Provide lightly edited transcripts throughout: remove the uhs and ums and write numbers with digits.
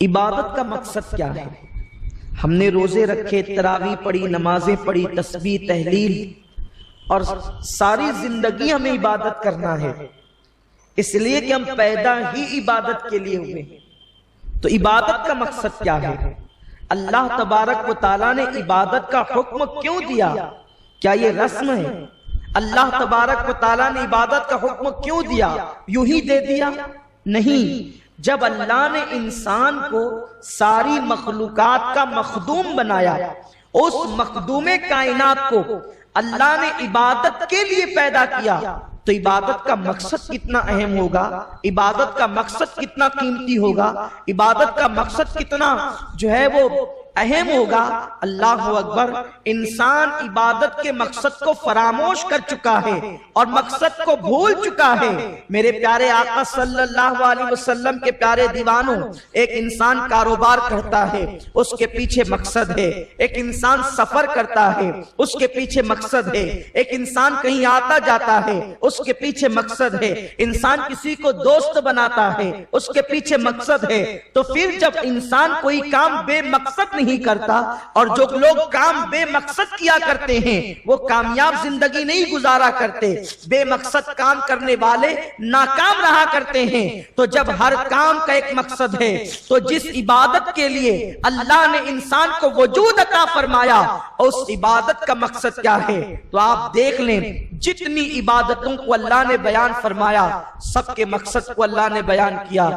عبادت کا مقصد کیا ہے؟ ہم نے روزے رکھے، تراویح پڑھی، نمازیں پڑھی، تسبیح، تحلیل، اور ساری زندگی ہمیں عبادت کرنا ہے، اس لیے کہ ہم پیدا ہی عبادت کے لیے ہوئے ہیں۔ تو عبادت کا مقصد کیا ہے؟ اللہ تبارک و تعالیٰ نے عبادت کا حکم کیوں دیا؟ کیا یہ رسم ہے؟ اللہ تبارک و تعالیٰ نے عبادت کا حکم کیوں دیا؟ یوں ہی دے دیا؟ نہیں، جب اللہ نے انسان کو ساری مخلوقات کا مخدوم بنایا، اس مخدوم کائنات کو اللہ نے عبادت کے لیے پیدا کیا، تو عبادت کا مقصد کتنا اہم ہوگا، عبادت کا مقصد کتنا قیمتی ہوگا، عبادت کا مقصد کتنا جو ہے وہ اہم ہوگا۔ اللہ اکبر! انسان عبادت کے مقصد کو فراموش کر چکا ہے اور مقصد کو بھول چکا ہے۔ میرے پیارے آقا صلی اللہ علیہ وسلم کے پیارے دیوانوں، ایک انسان کاروبار کرتا ہے، اس کے پیچھے مقصد ہے۔ ایک انسان سفر کرتا ہے، اس کے پیچھے مقصد ہے۔ ایک انسان کہیں آتا جاتا ہے، اس کے پیچھے مقصد ہے۔ انسان کسی کو دوست بناتا ہے، اس کے پیچھے مقصد ہے۔ تو پھر جب انسان کوئی کام بے مقصد نہیں کرتا، اور جو لوگ کام بے مقصد کیا کرتے ہیں وہ کامیاب زندگی نہیں گزارا کرتے، بے مقصد کام کرنے والے ناکام رہا کرتے ہیں۔ تو جب ہر کام کا ایک مقصد ہے، تو جس عبادت کے لیے اللہ نے انسان کو وجود عطا فرمایا، اس عبادت کا مقصد کیا ہے؟ تو آپ دیکھ لیں، جتنی عبادتوں کو اللہ نے بیان فرمایا، سب کے مقصد کو اللہ نے بیان کیا۔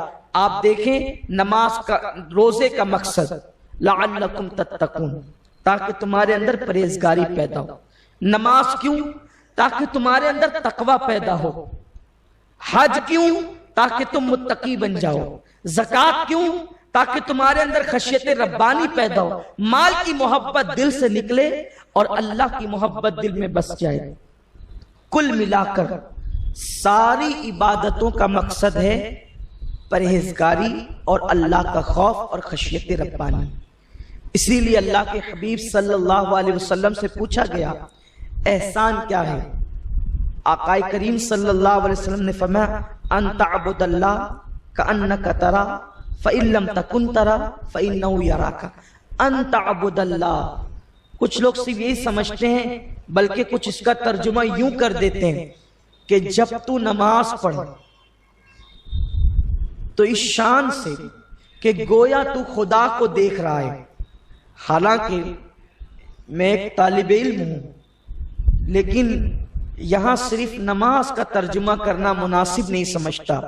آپ دیکھیں، نماز کا، روزے کا مقصد لعلکم تتقون، تاکہ تمہارے اندر پرہیزگاری پیدا ہو۔ نماز کیوں؟ تاکہ تمہارے اندر تقوی پیدا ہو۔ حج کیوں؟ تاکہ تم متقی بن جاؤ۔ زکوٰۃ کیوں؟ تاکہ تمہارے اندر خشیت ربانی پیدا ہو، مال کی محبت دل سے نکلے اور اللہ کی محبت دل میں بس جائے۔ کل ملا کر ساری عبادتوں کا مقصد ہے پرہیزگاری اور اللہ کا خوف اور خشیت ربانی۔ اسی لیے اللہ کے حبیب صلی اللہ علیہ وسلم سے پوچھا گیا، احسان کیا ہے؟ آقا کریم صلی اللہ علیہ وسلم نے فرمایا، ان تعبد اللہ کأنک ترا فإن لم تکن ترا فإنہ یراک۔ ان تعبد اللہ، کچھ لوگ صرف یہی سمجھتے ہیں، بلکہ کچھ اس کا ترجمہ یوں کر دیتے ہیں کہ جب تو نماز پڑھ تو اس شان سے کہ گویا تو خدا کو دیکھ رہا ہے۔ حالانکہ میں ایک طالب علم ہوں، لیکن یہاں صرف نماز کا ترجمہ کرنا مناسب نہیں سمجھتا،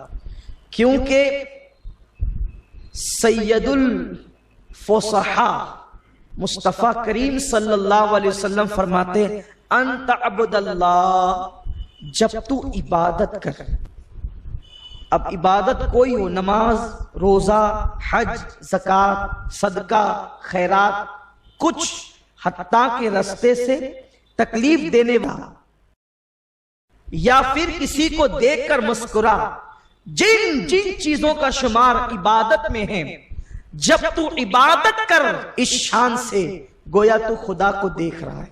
کیونکہ سید الفصحاء مصطفیٰ کریم صلی اللہ علیہ وسلم فرماتے ہیں، انت عبد اللہ، جب تو عبادت کر۔ اب عبادت کوئی ہو، نماز، روزہ، حج، زکوٰۃ، صدقہ، خیرات، کچھ حتیٰ کے رستے سے تکلیف دینے والا یا پھر کسی کو دیکھ کر مسکرا، جن چیزوں کا شمار عبادت میں ہے، جب تو عبادت کر اس شان سے گویا تو خدا کو دیکھ رہا ہے۔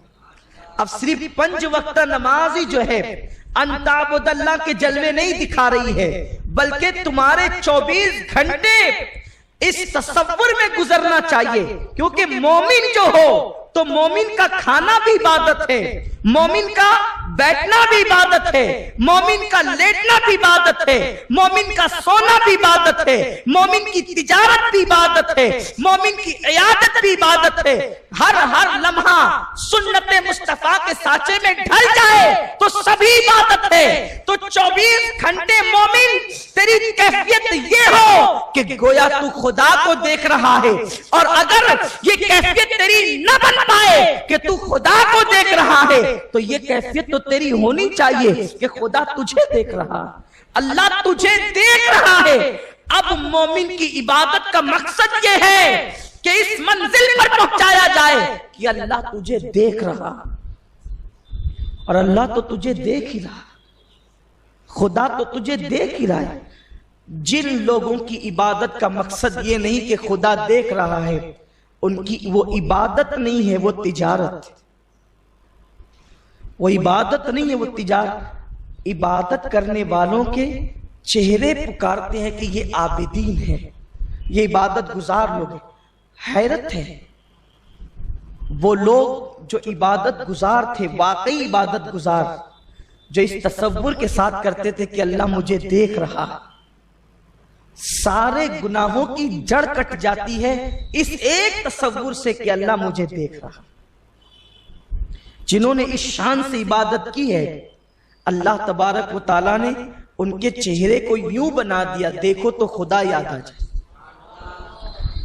اب صرف 5 وقت نماز ہی جو ہے ان تعبد اللہ کے جلوے نہیں دکھا رہی ہے، بلکہ تمہارے 24 گھنٹے اس تصور میں گزرنا چاہیے، کیونکہ مومن جو ہو تو مومن کا کھانا بھی عبادت ہے، مومن کا بیٹھنا بھی عبادت ہے، مومن کا لیٹنا بھی عبادت ہے، مومن کا سونا بھی عبادت ہے، مومن کی تجارت بھی عبادت ہے، مومن کی عیادت بھی عبادت ہے۔ ہر لمحہ سنت مصطفیٰ کے سانچے میں ڈھل جائے تو سبھی عبادت ہے۔ تو 24 گھنٹے مومن تیری کیفیت یہ ہو کہ گویا تو خدا کو دیکھ رہا ہے، اور اگر یہ کیفیت تیری نہ بن پائے کہ تو خدا کو دیکھ رہا ہے، تو یہ کیفیت تو تیری ہونی چاہیے کہ خدا تجھے دیکھ رہا، اللہ تجھے دیکھ رہا ہے۔ اب مومن کی عبادت کا مقصد یہ ہے کہ اس منزل پر پہنچایا جائے کہ اللہ تجھے دیکھ رہا، اور اللہ تو تجھے دیکھ ہی رہا، خدا تو تجھے دیکھ ہی رہا ہے۔ جن لوگوں کی عبادت کا مقصد یہ نہیں کہ خدا دیکھ رہا ہے، ان کی وہ عبادت نہیں ہے، وہ تجارت، وہ عبادت نہیں ہے، وہ تجارت۔ عبادت کرنے والوں کے چہرے پکارتے ہیں کہ یہ عابدین ہیں، یہ عبادت گزار لوگ ہیں۔ حیرت ہے وہ لوگ جو عبادت گزار تھے، واقعی عبادت گزار، جو اس تصور کے ساتھ کرتے تھے کہ اللہ مجھے دیکھ رہا، سارے گناہوں کی جڑ کٹ جاتی ہے اس ایک تصور سے کہ اللہ مجھے دیکھ رہا۔ جنہوں نے اس شان سے عبادت کی ہے، اللہ تبارک و تعالیٰ نے ان کے چہرے کو یوں بنا دیا، دیکھو تو خدا یاد آ جائے۔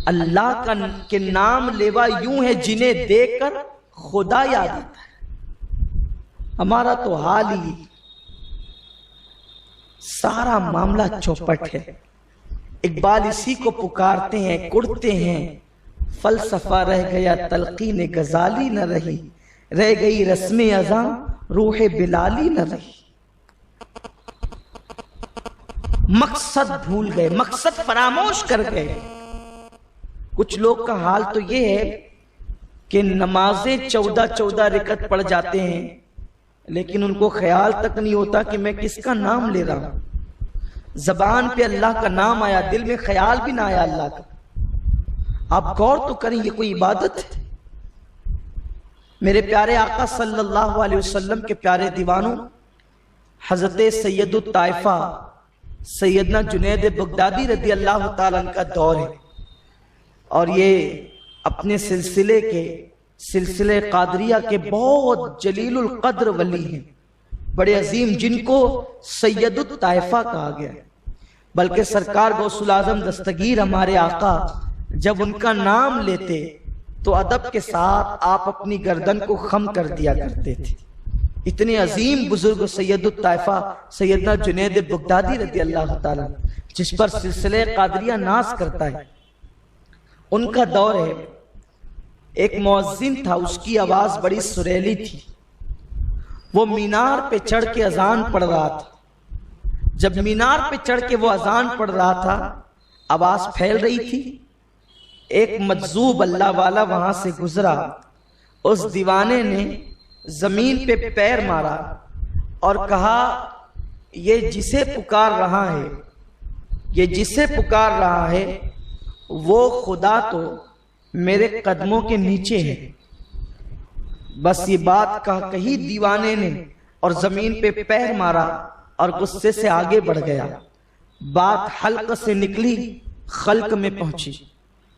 اللہ کے نام لیوا یوں ہے جنہیں دیکھ کر خدا یاد آتا ہے۔ ہمارا تو حال ہی سارا معاملہ چوپٹ ہے۔ اقبال اسی کو پکارتے ہیں، کڑتے ہیں، فلسفہ رہ گیا تلقین غزالی نہ رہی، رہ گئی رسم اذاں روح بلالی نہ رہی۔ مقصد بھول گئے، مقصد فراموش کر گئے۔ کچھ لوگ کا حال تو یہ ہے کہ نمازیں 14 رکعت پڑھ جاتے ہیں، لیکن ان کو خیال تک نہیں ہوتا کہ میں کس کا نام لے رہا ہوں۔ زبان پہ اللہ کا نام آیا، دل میں خیال بھی نہ آیا اللہ کا۔ آپ غور تو کریں، یہ کوئی عبادت ہے؟ میرے پیارے آقا صلی اللہ علیہ وسلم کے پیارے دیوانوں، حضرت سید الطائفہ سیدنا جنید بغدادی رضی اللہ تعالیٰ عنہ کا دور ہے، اور یہ اپنے سلسلے قادریہ کے بہت جلیل القدر ولی ہیں، بڑے عظیم، جن کو سید الطائفہ کہا گیا ہے۔ بلکہ سرکار غوث العظم دستگیر ہمارے آقا جب ان کا نام لیتے تو ادب کے ساتھ آپ اپنی گردن کو خم کر دیا کرتے تھے۔ اتنے عظیم بزرگ سید الطائفہ سیدنا جنید بغدادی رضی اللہ تعالیٰ جس پر سلسلہ قادریہ ناز کرتا ہے، ان کا دور ہے۔ ایک مؤذن تھا، اس کی آواز بڑی سریلی تھی، وہ مینار پہ چڑھ کے اذان پڑھ رہا تھا۔ جب مینار پہ چڑھ کے وہ اذان پڑھ رہا تھا، آواز پھیل رہی تھی، ایک مجذوب اللہ والا وہاں سے گزرا۔ اس دیوانے نے زمین پہ پیر مارا اور کہا، یہ جسے پکار رہا ہے، یہ جسے پکار رہا ہے وہ خدا تو میرے قدموں کے نیچے ہے۔ بس یہ بات کہی دیوانے نے اور زمین پہ پیر مارا اور غصے سے آگے بڑھ گیا۔ بات حلق سے نکلی، خلق میں پہنچی،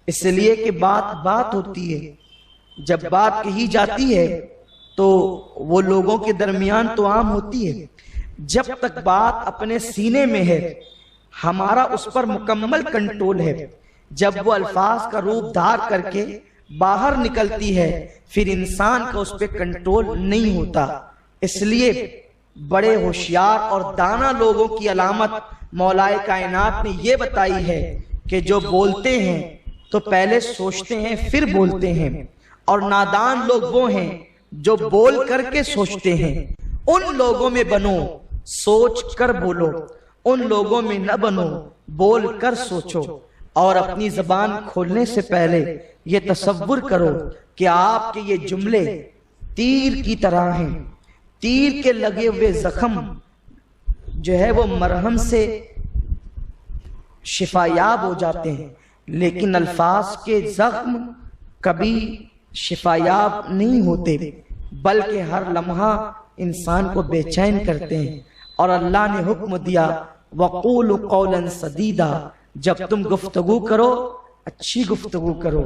اس لیے کہ بات ہوتی ہے۔ جب بات کہی جاتی ہے تو وہ لوگوں کے درمیان تو عام ہوتی ہے۔ جب تک بات اپنے سینے میں ہے ہمارا اس پر مکمل کنٹرول ہے، جب وہ الفاظ کا روپ دھار کر کے باہر نکلتی ہے پھر انسان کا اس پہ کنٹرول نہیں ہوتا۔ اس لیے بڑے ہوشیار اور دانا لوگوں کی علامت مولائے کائنات نے یہ بتائی ہے کہ جو بولتے ہیں تو پہلے سوچتے ہیں پھر بولتے ہیں، اور نادان لوگ وہ ہیں جو بول کر کے سوچتے ہیں۔ ان لوگوں میں بنو، سوچ کر بولو، ان لوگوں میں نہ بنو، بول کر سوچو۔ اور اپنی زبان کھولنے سے پہلے یہ تصور کرو کہ آپ کے یہ جملے تیر کی طرح ہیں، تیر کے لگے ہوئے زخم جو ہے وہ مرہم سے شفایاب ہو جاتے ہیں، لیکن الفاظ کے زخم کبھی شفایاب نہیں ہوتے، بلکہ ہر لمحہ انسان کو بے چین کرتے ہیں۔ اور اللہ نے حکم دیا وَقُولُ قَوْلًا سَدِيدًا، جب تم گفتگو کرو اچھی گفتگو کرو۔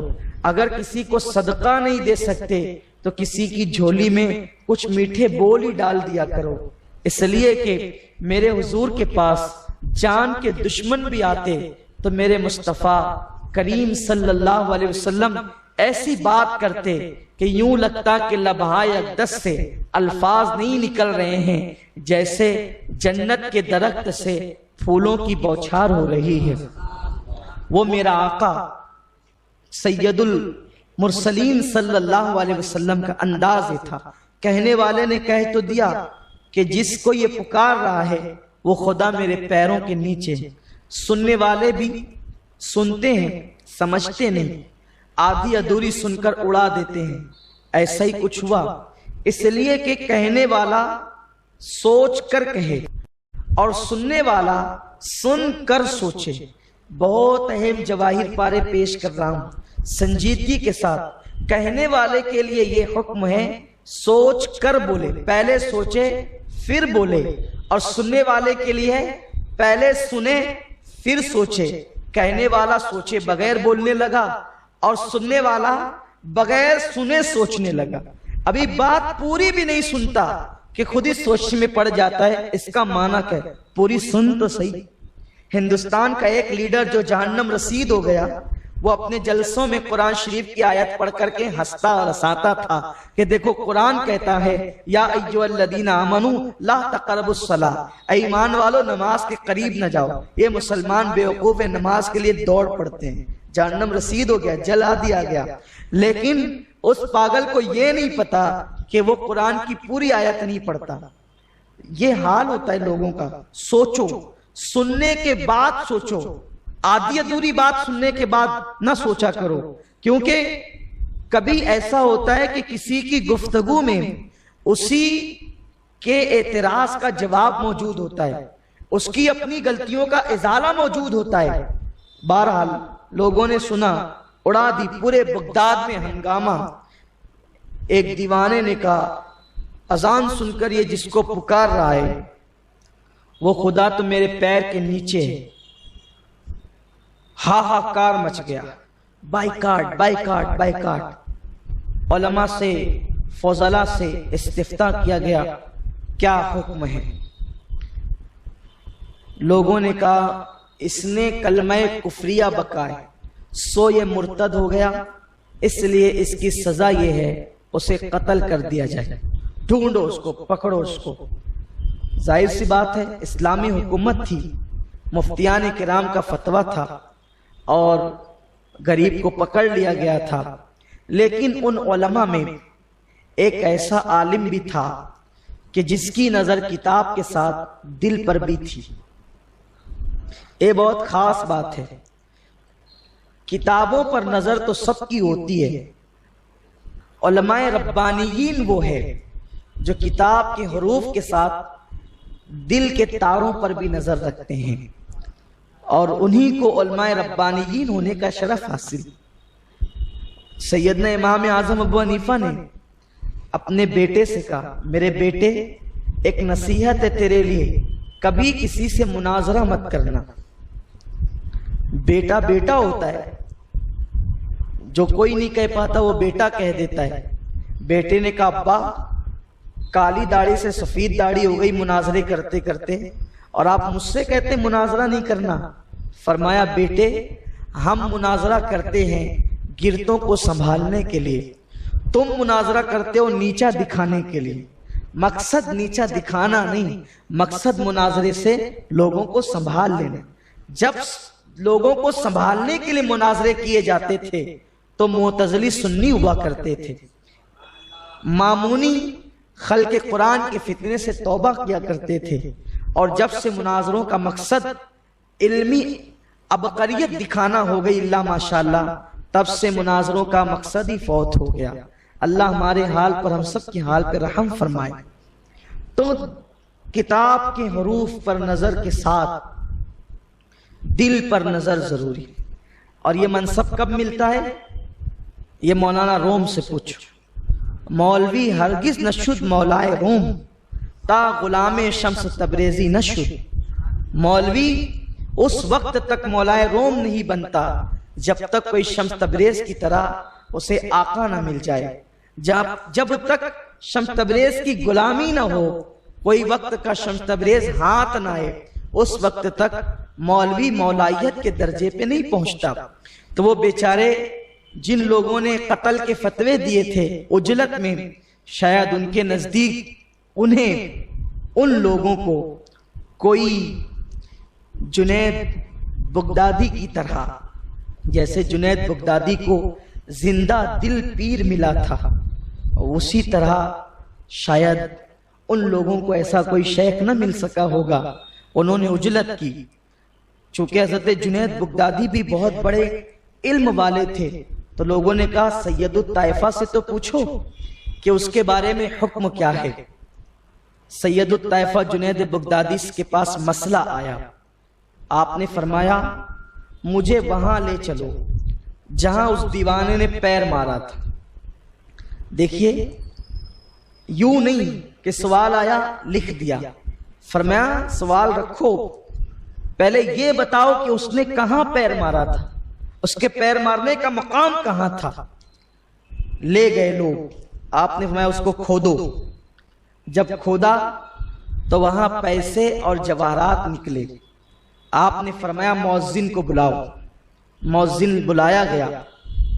اگر کسی کو صدقہ نہیں دے سکتے تو کسی کی جھولی میں کچھ میٹھے بول ہی ڈال دیا کرو، اس لیے کہ میرے حضور کے پاس جان کے دشمن بھی آتے تو میرے مصطفیٰ کریم صلی اللہ علیہ وسلم ایسی بات کرتے کہ یوں لگتا کہ لبہائے اقدس سے الفاظ نہیں نکل رہے ہیں، جیسے جنت کے درخت سے پھولوں کی بوچھار ہو رہی ہے۔ وہ میرا آقا سید المرسلین صلی اللہ علیہ وسلم کا انداز تھا۔ کہنے والے نے کہہ تو دیا کہ جس کو یہ پکار رہا ہے وہ خدا میرے پیروں کے نیچے ہے۔ سننے والے بھی سنتے ہیں، سمجھتے نہیں، آدھی ادھوری سن کر اڑا دیتے ہیں۔ ایسا ہی کچھ ہوا، اس لیے کہ کہنے والا سوچ کر کہے اور سننے والا سن کر سوچے۔ بہت اہم جواہر پارے پیش کر رہا ہوں سنجیدگی کے ساتھ۔ کہنے والے کے لیے یہ حکم ہے سوچ کر بولے، پہلے سوچے پھر بولے، اور سننے والے کے لیے پہلے سنے پھر سوچے۔ کہنے والا سوچے بغیر بولنے لگا اور سننے والا بغیر سنے سوچنے لگا۔ ابھی بات پوری بھی نہیں سنتا کہ خود ہی سوچنے میں پڑ جاتا ہے، اس کا معنی کیا ہے؟ پوری سن تو صحیح۔ ہندوستان کا ایک لیڈر جو جہنم رسید ہو گیا، وہ اپنے جلسوں میں قرآن شریف کی آیت پڑھ کر کے ہنستا اور ہنساتا تھا کہ دیکھو قرآن کہتا ہے یا ایھا الذین آمنوا لا تقربوا الصلاۃ، اے ایمان والو نماز کے قریب نہ جاؤ۔ یہ مسلمان بیوقوف نماز کے لیے دوڑ پڑتے ہیں، جہنم رسید ہو گیا، جلا دیا گیا، لیکن اس پاگل کو یہ نہیں پتا کہ وہ قرآن کی پوری آیت نہیں پڑھتا۔ یہ حال ہوتا ہے لوگوں کا۔ سوچو، سننے کے بعد سوچو، آدھی ادھوری بات سننے کے بعد نہ سوچا کرو، کیونکہ کبھی ایسا ہوتا ہے کہ کسی کی گفتگو میں اسی کے اعتراض کا جواب موجود ہوتا ہے، اس کی اپنی غلطیوں کا ازالہ موجود ہوتا ہے۔ بہرحال لوگوں نے سنا، اڑا دی، پورے بغداد میں ہنگامہ۔ ایک دیوانے نے کہا اذان سن کر یہ جس کو پکار رہا ہے وہ خدا تو میرے پیر کے نیچے ہے۔ ہاہاکار مچ گیا، بائیکاٹ بائیکاٹ بائیکاٹ۔ علماء سے، فضلاء سے استفتاء کیا گیا کیا حکم ہے؟ لوگوں نے کہا اس نے کلمہ کفریہ بکا ہے، سو یہ مرتد ہو گیا، اس لیے اس کی سزا یہ ہے اسے قتل کر دیا جائے، ڈھونڈو اس کو، پکڑو اس کو۔ ظاہر سی بات ہے اسلامی حکومت تھی، مفتیان کرام کا فتویٰ تھا اور غریب کو پکڑ لیا گیا تھا، لیکن ان علماء میں ایک ایسا عالم بھی تھا کہ جس کی نظر کتاب کے ساتھ دل پر بھی تھی۔ یہ بہت خاص بات ہے، کتابوں پر نظر تو سب کی ہوتی ہے، علماء ربانیین وہ ہے جو کتاب کے حروف کے ساتھ دل کے تاروں پر بھی نظر رکھتے ہیں، اور انہی کو علماء ربانیین ہونے کا شرف حاصل۔ سیدنا امام اعظم ابو حنیفہ نے اپنے بیٹے سے کہا میرے بیٹے ایک نصیحت ہے تیرے لیے، کبھی کسی سے مناظرہ مت کرنا۔ بیٹا بیٹا ہوتا ہے، جو کوئی نہیں کہہ پاتا وہ بیٹا کہہ دیتا ہے۔ بیٹے نے کہا ابا کالی داڑھی سے سفید داڑھی ہو گئی مناظرے کرتے کرتے، اور آپ مجھ سے کہتے مناظرہ نہیں کرنا۔ فرمایا بیٹے ہم مناظرہ کرتے ہیں گرتوں کو سنبھالنے کے لیے، تم مناظرہ کرتے ہو نیچا دکھانے کے لیے۔ مقصد نیچا دکھانا نہیں، مقصد مناظرے سے لوگوں کو سنبھال لینا۔ جب لوگوں کو سنبھالنے کے لیے مناظرے کیے جاتے تھے تو معتزلی سنی ہوا کرتے تھے، مامونی خلق قرآن کے فتنے سے توبہ کیا کرتے تھے، اور جب سے مناظروں کا مقصد علمی عبقریت دکھانا ہو گئی اللہ ماشاءاللہ، تب سے مناظروں کا مقصد ہی فوت ہو گیا۔ اللہ ہمارے حال پر ہم سب کے حال پر رحم فرمائے۔ تو کتاب کے حروف پر نظر کے ساتھ دل پر نظر ضروری، اور یہ منصب کب ملتا ہے؟ یہ مولانا روم سے پوچھو۔ مولوی ہرگز نہ شد مولائے روم، تا غلام شمس تبریزی نہ شد۔ مولوی اس وقت تک مولائے روم نہیں بنتا جب تک کوئی شمس تبریز کی طرح اسے آقا نہ مل جائے، جب تک شمس تبریز کی غلامی نہ ہو، کوئی وقت کا شمس تبریز ہاتھ نہ آئے، اس وقت تک مولوی مولائیت کے درجے پہ نہیں پہنچتا۔ تو وہ بیچارے جن لوگوں نے قتل کے فتوے دیے تھے عجلت میں، شاید ان کے نزدیک انہیں ان لوگوں کو کوئی جنید بغدادی کی طرح، جیسے جنید بغدادی کو زندہ دل پیر ملا تھا، اسی طرح شاید ان لوگوں کو ایسا کوئی شیخ نہ مل سکا ہوگا۔ انہوں نے عجلت کی، چونکہ حضرت جنید بغدادی بھی بہت بڑے علم والے تھے، تو لوگوں نے کہا سید الطائفہ سے تو پوچھو کہ اس کے بارے میں حکم کیا ہے۔ سید الطائفہ جنید بغدادی کے پاس مسئلہ آیا، آپ نے فرمایا مجھے وہاں لے چلو جہاں اس دیوانے نے پیر مارا تھا. دیکھیے یوں نہیں کہ سوال آیا لکھ دیا. فرمایا سوال رکھو، پہلے یہ بتاؤ کہ اس نے کہاں پیر مارا تھا، اس کے پیر مارنے کا مقام کہاں تھا. لے گئے لوگ. آپ نے فرمایا اس کو کھودو. جب کھودا تو وہاں پیسے اور جواہرات نکلے. آپ نے فرمایا مؤذن کو بلاؤ. مؤذن بلایا گیا.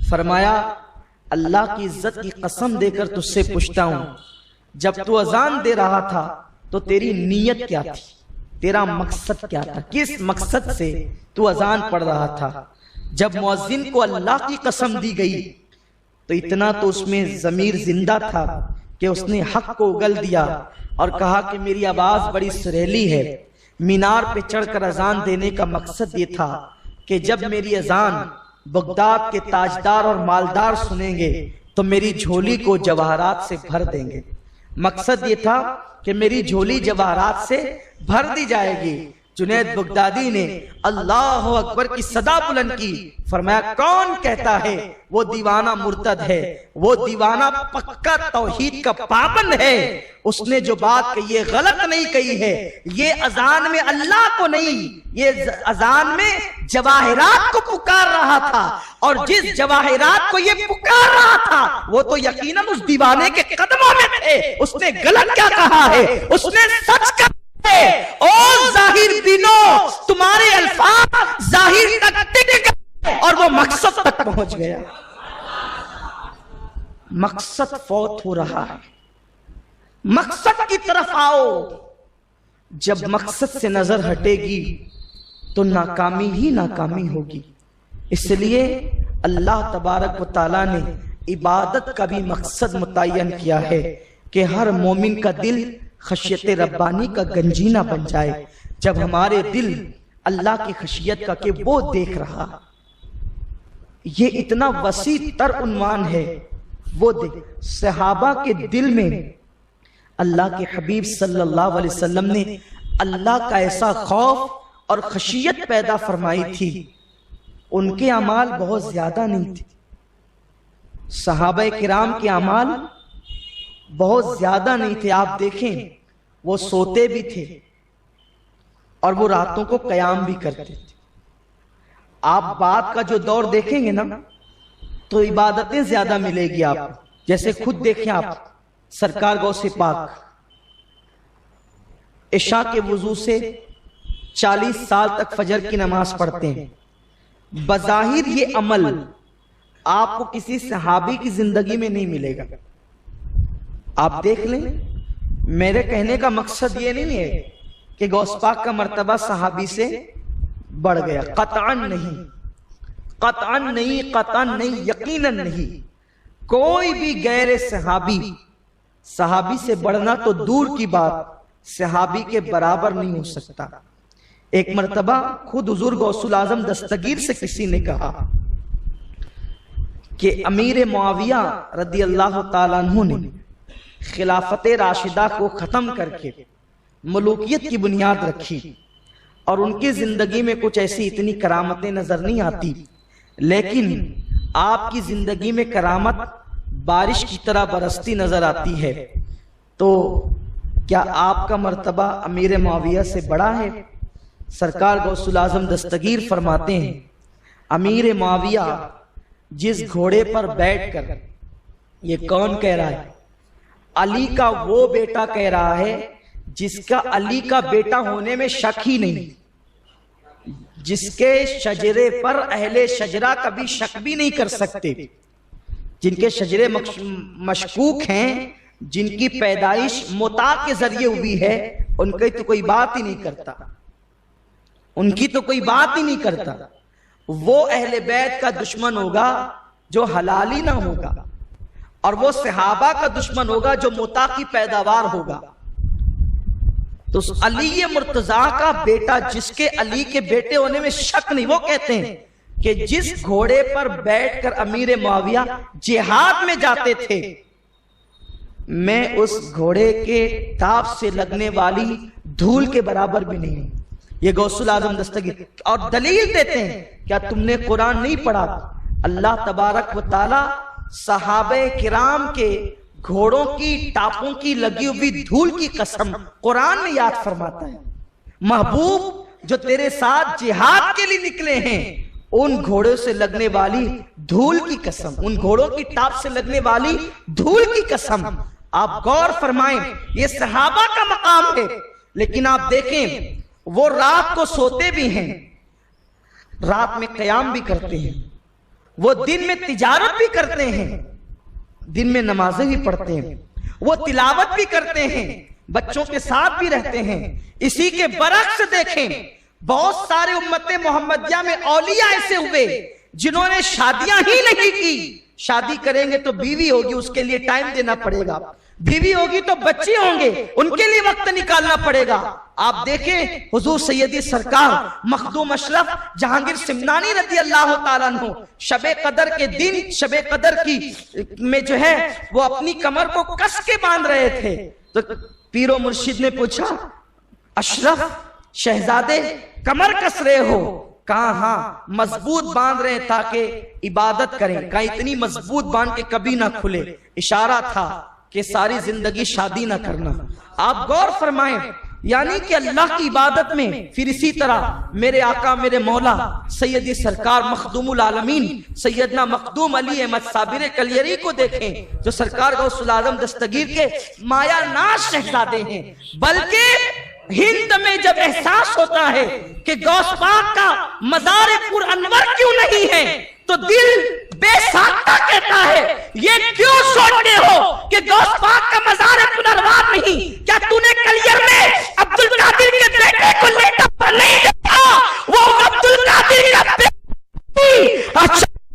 فرمایا اللہ کی عزت کی قسم دے کر تجھ سے پوچھتا ہوں، جب تو اذان دے رہا تھا تو تیری نیت کیا تھی، تیرا مقصد کیا تھا، کس مقصد سے تو اذان پڑھ رہا تھا؟ جب مؤذن کو اللہ کی قسم دی گئی تو اتنا تو اس میں ضمیر زندہ تھا کہ اس نے حق کو اگل دیا اور کہا کہ میری آواز بڑی سریلی ہے. مینار پہ چڑھ کر اذان دینے کا مقصد یہ تھا کہ جب میری اذان بغداد کے تاجدار اور مالدار سنیں گے تو میری جھولی کو جواہرات سے بھر دیں گے. مقصد یہ تھا کہ میری جھولی جواہرات سے بھر دی جائے گی. جنید بغدادی نے اللہ اکبر کی صدا بلند کی. فرمایا کون کہتا ہے وہ دیوانہ مرتد ہے، وہ دیوانہ پکا توحید کا پابند ہے. اس نے جو بات کہی ہے غلط نہیں کہی ہے. یہ اذان میں اللہ کو نہیں، یہ اذان میں جواہرات کو پکار رہا تھا، اور جس جواہرات کو یہ پکار رہا تھا وہ تو یقیناً اس دیوانے کے قدموں میں تھے. اس نے غلط کیا کہا ہے، اس نے سچ کہا. او ظاہر بینو، تمہارے الفاظ ظاہر تک ٹک گئے اور وہ مقصد تک پہنچ گیا. مقصد فوت ہو رہا ہے، مقصد کی طرف آؤ. جب مقصد سے نظر ہٹے گی تو ناکامی ہی ناکامی ہوگی. اس لیے اللہ تبارک و تعالیٰ نے عبادت کا بھی مقصد متعین کیا ہے کہ ہر مومن کا دل خشیت ربانی کا گنجینہ بن جائے. جب ہمارے دل اللہ کی خشیت کا کہ وہ دیکھ رہا، یہ اتنا وسیع تر عنوان ہے. وہ دیکھ صحابہ کے دل میں اللہ کے حبیب صلی اللہ علیہ وسلم نے اللہ کا ایسا خوف اور خشیت پیدا فرمائی تھی. ان کے اعمال بہت زیادہ نہیں تھے، صحابہ کرام کے اعمال بہت زیادہ نہیں تھے. آپ دیکھیں وہ سوتے بھی تھے اور وہ راتوں کو قیام بھی کرتے تھے. آپ بعد کا جو دور دیکھیں گے نا تو عبادتیں زیادہ ملے گی آپ. جیسے خود دیکھیں آپ سرکار غوث پاک عشاء کے وضو سے 40 سال تک فجر کی نماز پڑھتے ہیں. بظاہر یہ عمل آپ کو کسی صحابی کی زندگی میں نہیں ملے گا. آپ دیکھ لیں، میرے کہنے کا مقصد یہ نہیں ہے کہ غوث پاک کا مرتبہ صحابی سے بڑھ گیا، قطعاً نہیں، قطعاً نہیں، قطعاً نہیں، یقیناً نہیں. کوئی بھی غیر صحابی سے بڑھنا تو دور کی بات، صحابی کے برابر نہیں ہو سکتا. ایک مرتبہ خود حضور غوث الاعظم دستگیر سے کسی نے کہا کہ امیر معاویہ رضی اللہ تعالیٰ عنہ نے خلافت راشدہ کو ختم کر کے ملوکیت کی بنیاد رکھی، اور ان کی زندگی میں کچھ ایسی اتنی کرامتیں نظر نہیں آتی، لیکن آپ کی زندگی میں کرامت بارش کی طرح برستی نظر آتی ہے. تو کیا آپ کا مرتبہ امیر معاویہ سے بڑا ہے؟ سرکار غوث الاعظم دستگیر فرماتے ہیں امیر معاویہ جس گھوڑے پر بیٹھ کر، یہ کون کہہ رہا ہے؟ علی کا وہ بیٹا کہہ رہا ہے جس کا علی کا بیٹا ہونے میں شک ہی نہیں، جس کے شجرے پر اہل شجرہ کبھی شک بھی نہیں کر سکتے، جن کے شجرے مشکوک ہیں، جن کی پیدائش متا کے ذریعے ہوئی ہے، ان کی تو کوئی بات ہی نہیں کرتا، ان کی تو کوئی بات ہی نہیں کرتا. وہ اہل بیت کا دشمن ہوگا جو حلالی نہ ہوگا، اور وہ صحابہ کا دشمن ہوگا جو متا کی پیداوار ہوگا. تو علی مرتضیٰ کا بیٹا جس کے علی کے بیٹے ہونے میں شک نہیں، وہ کہتے ہیں کہ جس گھوڑے پر بیٹھ کر امیر معاویہ جہاد میں جاتے تھے، میں اس گھوڑے کے تاپ سے لگنے والی دھول کے برابر بھی نہیں ہوں. یہ غوث العظم دستگیر، اور دلیل دیتے ہیں کیا تم نے قرآن نہیں پڑھا؟ اللہ تبارک و تعالی صحابہ کرام کے گھوڑوں کی ٹاپوں کی لگی ہوئی دھول کی قسم قرآن میں یاد فرماتا ہے، محبوب جو تیرے ساتھ جہاد کے لیے نکلے ہیں ان گھوڑوں سے لگنے والی دھول کی قسم، ان گھوڑوں کی ٹاپ سے لگنے والی دھول کی قسم۔ آپ غور فرمائیں، یہ صحابہ کا مقام ہے، لیکن آپ دیکھیں وہ رات کو سوتے بھی ہیں، رات میں قیام بھی کرتے ہیں، وہ دن میں تجارت بھی کرتے ہیں، دن میں نمازیں بھی پڑھتے ہیں، وہ تلاوت بھی کرتے ہیں، بچوں کے ساتھ بھی رہتے ہیں۔ اسی کے برعکس دیکھیں بہت سارے امت محمدیہ میں اولیاء ایسے ہوئے جنہوں نے شادیاں ہی نہیں کی۔ شادی کریں گے تو بیوی ہوگی، اس کے لیے ٹائم دینا پڑے گا، بیوی ہوگی تو بچے ہوں گے، ان کے لیے وقت نکالنا پڑے گا۔ آپ دیکھیں حضور سیدی سرکار مخدوم اشرف جہانگیر سمنانی رضی اللہ تعالیٰ عنہ شب قدر کے دن، شب قدر کی میں جو ہے وہ اپنی کمر کو کس کے باندھ رہے تھے، تو پیر و مرشد نے پوچھا اشرف شہزادے کمر کس رہے ہو؟ کہا ہاں مضبوط باندھ رہے ہیں تاکہ عبادت کریں۔ کہا اتنی مضبوط باندھ کے کبھی نہ کھلے، اشارہ تھا کہ ساری زندگی شادی نہ کرنا۔ آپ غور فرمائیں، یعنی کہ اللہ کی عبادت میں پھر اسی طرح میرے آقا میرے مولا سیدی سرکار مخدوم العالمین سیدنا مخدوم علی احمد صابر کلیری کو دیکھیں جو سرکار غوث العظم دستگیر کے مایا ناز شہزادے ہیں۔ بلکہ ہند میں جب احساس ہوتا ہے کہ غوث پاک کا مزار پر انور کیوں نہیں ہے تو دل بے ساختہ کہتا ہے یہ کیوں سوچتے ہو کہ غوث پاک کا مزار پر انور نہیں؟ کیا تو نے کلیر میں عبدالقادر کے بیٹے کو لیٹا پر نہیں دیکھا؟ وہ عبدالقادر کا بیٹا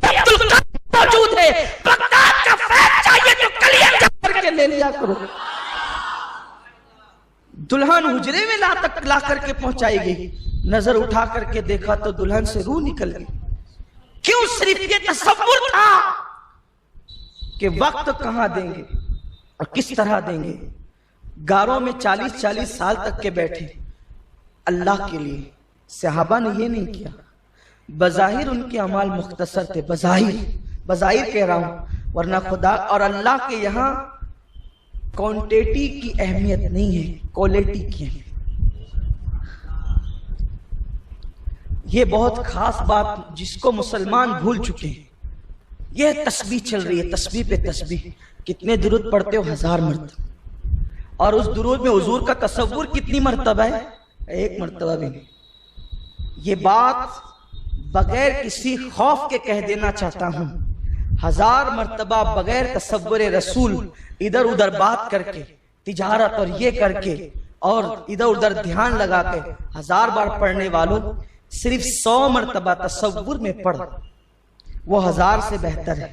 عبدالقادر موجود ہے، بغداد کا فیض چاہیے تو کلیر جا کر کے لے لیا کرو۔ دلہن حجرے میں لا کر کے پہنچائی گئی، نظر اٹھا کر کے دیکھا تو دلہن سے روح نکل گئی۔ کیوں؟ صرف یہ تصور تھا کہ وقت کہاں دیں گے اور کس طرح دیں گے۔ گاروں میں 40 سال تک کے بیٹھے اللہ کے لیے۔ صحابہ نے یہ نہیں کیا۔ بظاہر ان کے اعمال مختصر تھے، بظاہر کہہ رہا ہوں، ورنہ خدا اور اللہ کے یہاں کوانٹیٹی کی اہمیت نہیں ہے، کوالٹی کی اہمیت۔ یہ بہت خاص بات جس کو مسلمان بھول چکے ہیں۔ یہ تسبیح چل رہی ہے، تسبیح پہ تسبیح۔ کتنے درود پڑھتے ہو؟ 1000 مرتبہ۔ اور اس درود میں حضور کا تصور کتنی مرتبہ ہے؟ 1 مرتبہ بھی نہیں۔ یہ بات بغیر کسی خوف کے کہہ دینا چاہتا ہوں، 1000 مرتبہ بغیر تصور رسول ادھر ادھر بات کر کے، تجارت اور یہ کر کے اور ادھر ادھر دھیان لگا کے 1000 بار پڑھنے والوں صرف 100 مرتبہ تصور میں پڑھ، وہ 1000 سے بہتر ہے۔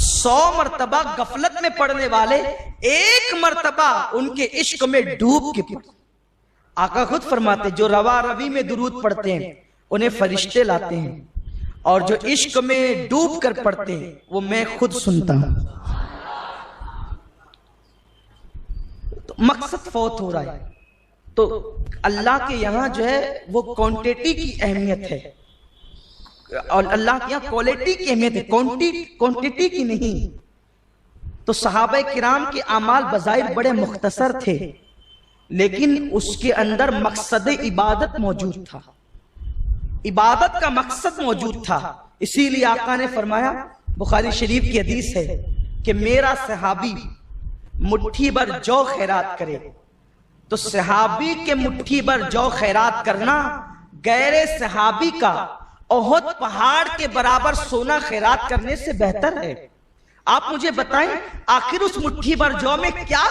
100 مرتبہ غفلت میں پڑھنے والے 1 مرتبہ ان کے عشق میں ڈوب کے پڑھ۔ آقا خود فرماتے جو روا روی میں درود پڑھتے ہیں انہیں فرشتے لاتے ہیں، اور جو عشق میں ڈوب کر پڑھتے ہیں وہ میں خود سنتا ہوں۔ تو مقصد فوت ہو رہا ہے، تو اللہ کے یہاں جو ہے وہ کوانٹیٹی کی اہمیت ہے، اور اللہ کے یہاں کوالٹی کی اہمیت ہے، کوانٹیٹی کی نہیں۔ تو صحابہ کرام کے اعمال بظاہر بڑے مختصر تھے، لیکن اس کے اندر مقصد عبادت موجود تھا، عبادت کا مقصد موجود تھا۔ اسی لیے آقا نے فرمایا، بخاری شریف کی حدیث ہے کہ میرا صحابی مٹھی بھر جو خیرات کرے، تو صحابی کے مٹھی بھر جو خیرات کرنا غیر صحابی کا احد پہاڑ کے برابر سونا خیرات کرنے سے بہتر ہے۔ آپ مجھے بتائیں آخر اس مٹھی بھر جو میں کیا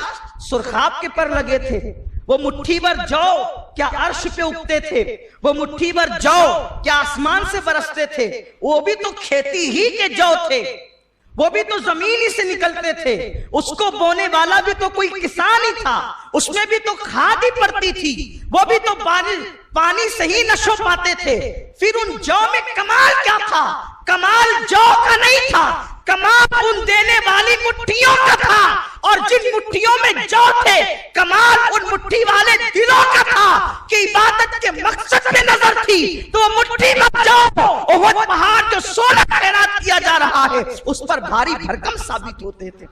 سرخاب کے پر لگے تھے؟ وہ مٹھی بھر جو کیا عرش پہ اگتے تھے؟ وہ مٹھی بھر جو کیا آسمان سے برستے تھے؟ وہ بھی تو کھیتی ہی کے جو تھے، وہ بھی تو زمین ہی سے نکلتے تھے، اس کو بونے والا بھی تو کوئی کسان ہی تھا، اس میں بھی تو کھاد ہی پڑتی تھی، وہ بھی تو پانی سے ہی نشو پاتے تھے۔ پھر ان جو میں کمال کیا تھا؟ کمال جو کا نہیں تھا، کمال ان دینے والی مٹھیوں کا تھا، اور جن مٹھیوں میں جو تھے کمال ان مٹھی والے دلوں کا تھا کہ عبادت کے مقصد میں نظر تھی تو وہ مٹھی مت جاؤ، احد پہاڑ جو 16 خیرات کیا جا رہا ہے اس پر بھاری بھرکم ثابت ہوتے تھے۔